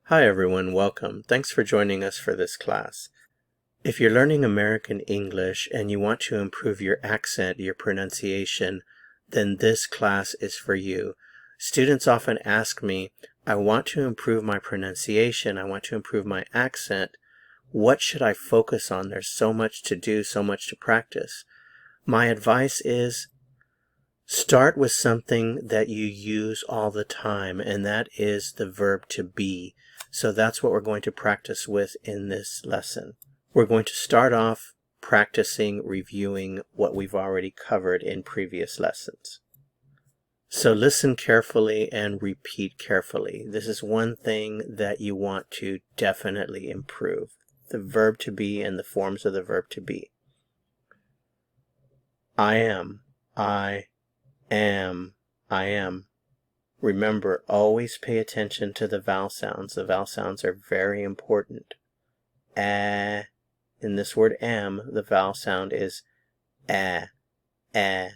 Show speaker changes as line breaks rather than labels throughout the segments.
Hi everyone, welcome. Thanks for joining us for this class. If you're learning American English and you want to improve your accent, your pronunciation, then this class is for you. Students often ask me, I want to improve my pronunciation, I want to improve my accent. What should I focus on? There's so much to do, so much to practice. My advice is start with something that you use all the time, and that is the verb to be. So that's what we're going to practice with in this lesson. We're going to start off practicing reviewing what we've already covered in previous lessons. So listen carefully and repeat carefully. This is one thing that you want to definitely improve. The verb to be and the forms of the verb to be. I am, I am, I am. Remember, always pay attention to the vowel sounds. The vowel sounds are very important. In this word am, the vowel sound is a. I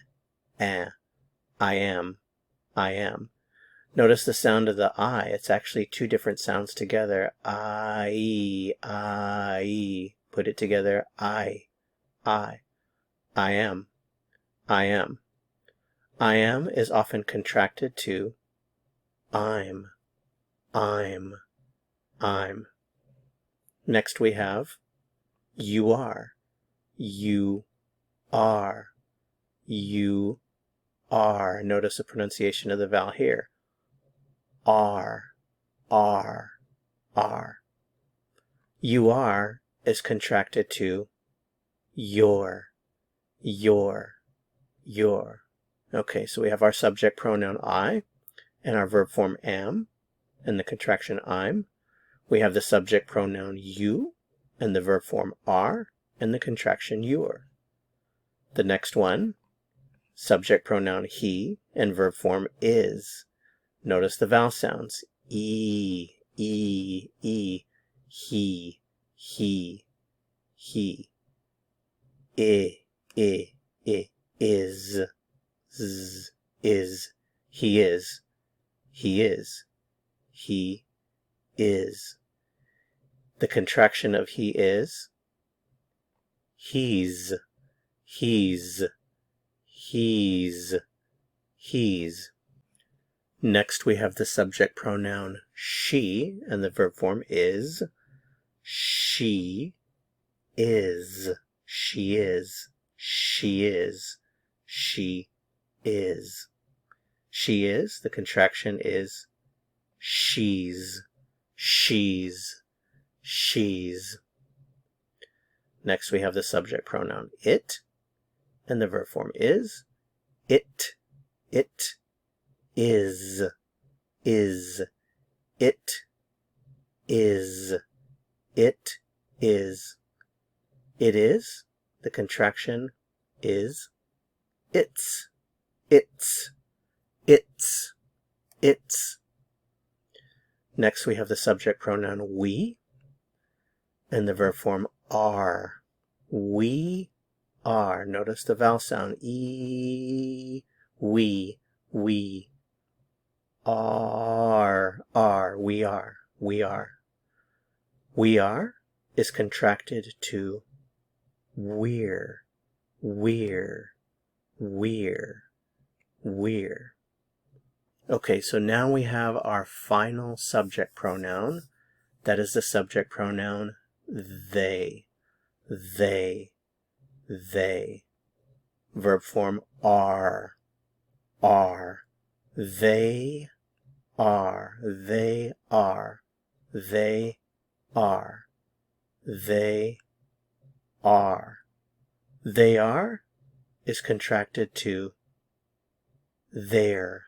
am, I am. Notice the sound of the I. It's actually two different sounds together. I. Put it together. I am, I am. I am is often contracted to I'm. Next we have you are. You are. You are. Notice the pronunciation of the vowel here. Are. You are is contracted to your. Okay, so we have our subject pronoun I and our verb form am and the contraction I'm. We have the subject pronoun you and the verb form are and the contraction your. The next one, subject pronoun he and verb form is. Notice the vowel sounds. He. He. Is. Is. He is. He is. He is. The contraction of he is. He's. Next we have the subject pronoun she and the verb form is. She is. She is. She is. The contraction is she's. Next we have the subject pronoun it and the verb form is. It is. It is. The contraction is its. Next we have the subject pronoun we and the verb form are. We are. Notice the vowel sound e. We are. We are. We are is contracted to we're. Okay, so now we have our final subject pronoun. That is the subject pronoun they. Verb form are. They are. They are. They are is contracted to their.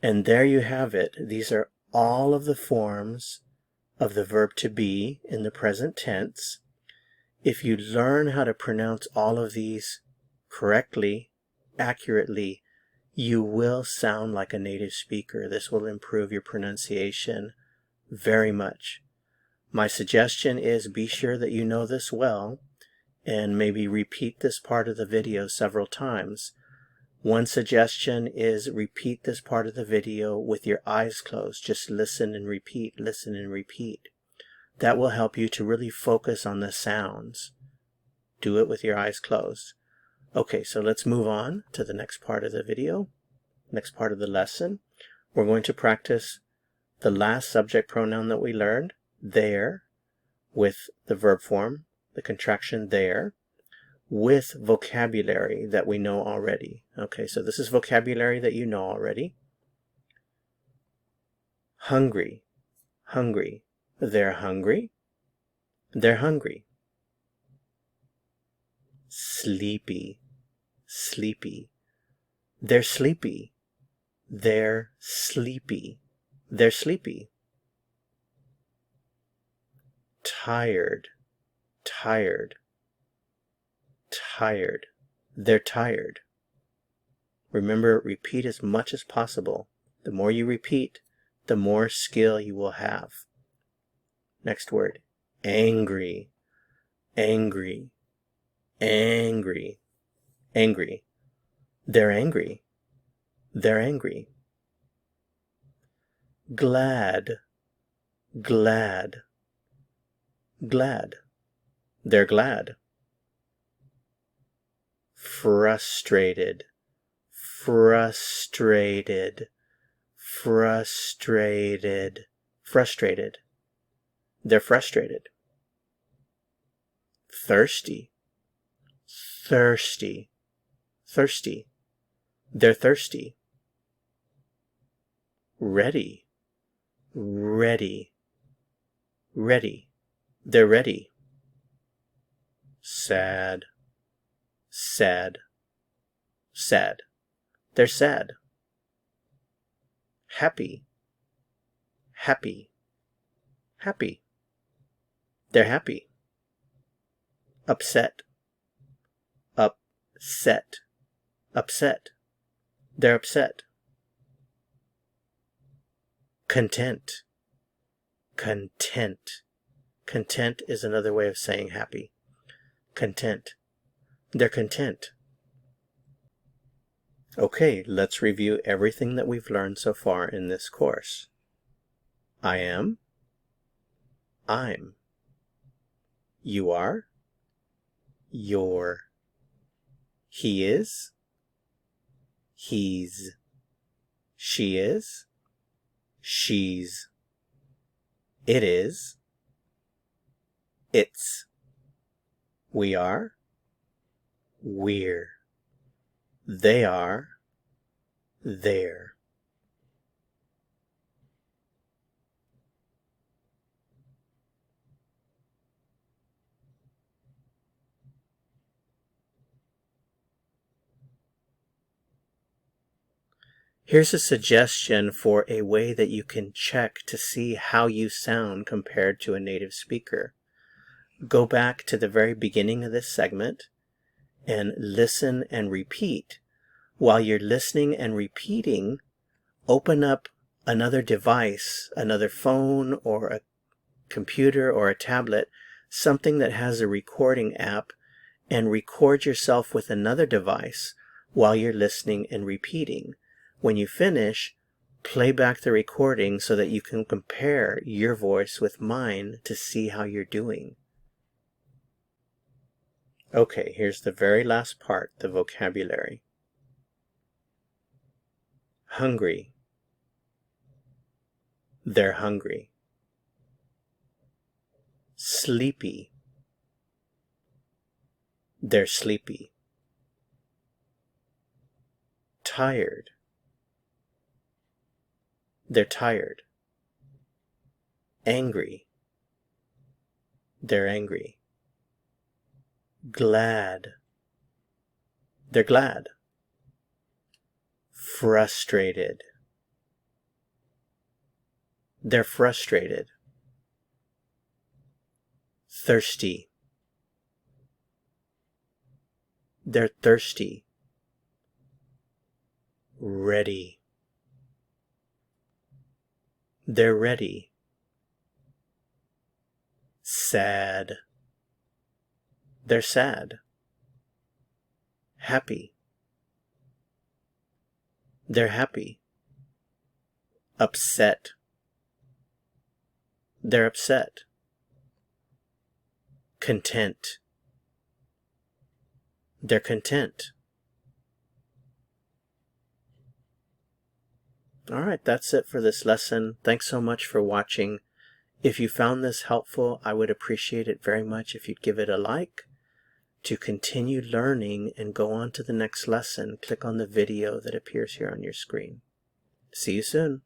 And there you have it. These are all of the forms of the verb to be in the present tense. If you learn how to pronounce all of these correctly, accurately, you will sound like a native speaker. This will improve your pronunciation very much. My suggestion is be sure that you know this well and maybe repeat this part of the video several times. One suggestion is repeat this part of the video with your eyes closed. Just listen and repeat, listen and repeat. That will help you to really focus on the sounds. Do it with your eyes closed. Okay, so let's move on to the next part of the video, next part of the lesson. We're going to practice the last subject pronoun that we learned, there, with the verb form, the contraction there, with vocabulary that we know already. Okay, so this is vocabulary that you know already. Hungry, hungry. They're hungry. They're hungry. Sleepy, sleepy. They're sleepy. They're sleepy. They're sleepy. Tired, tired. Tired. They're tired. Remember, repeat as much as possible. The more you repeat, the more skill you will have. Next word, angry, angry, angry, angry. They're angry. They're angry. Glad, glad, glad. They're glad. Frustrated, frustrated, frustrated, frustrated. They're frustrated. Thirsty, thirsty, thirsty. They're thirsty. Ready, ready, ready. They're ready. Sad, sad, sad. They're sad. Happy, happy, happy. They're happy. Upset, upset, upset. They're upset. Content, content. Content is another way of saying happy. Content. They're content. Okay, let's review everything that we've learned so far in this course. I am, I'm. You are, you're. He is, he's. She is, she's. It is, it's. We are, we're. They are, they're. Here's a suggestion for a way that you can check to see how you sound compared to a native speaker. Go back to the very beginning of this segment and listen and repeat. While you're listening and repeating, open up another device, another phone or a computer or a tablet, something that has a recording app, and record yourself with another device while you're listening and repeating. When you finish, play back the recording so that you can compare your voice with mine to see how you're doing. Okay, here's the very last part, the vocabulary. Hungry. They're hungry. Sleepy. They're sleepy. Tired. They're tired. Angry. They're angry. Glad. They're glad. Frustrated. They're frustrated. Thirsty. They're thirsty. Ready. They're ready. Sad. They're sad. Happy. They're happy. Upset. They're upset. Content. They're content. Alright, that's it for this lesson. Thanks so much for watching. If you found this helpful, I would appreciate it very much if you'd give it a like. To continue learning and go on to the next lesson, click on the video that appears here on your screen. See you soon.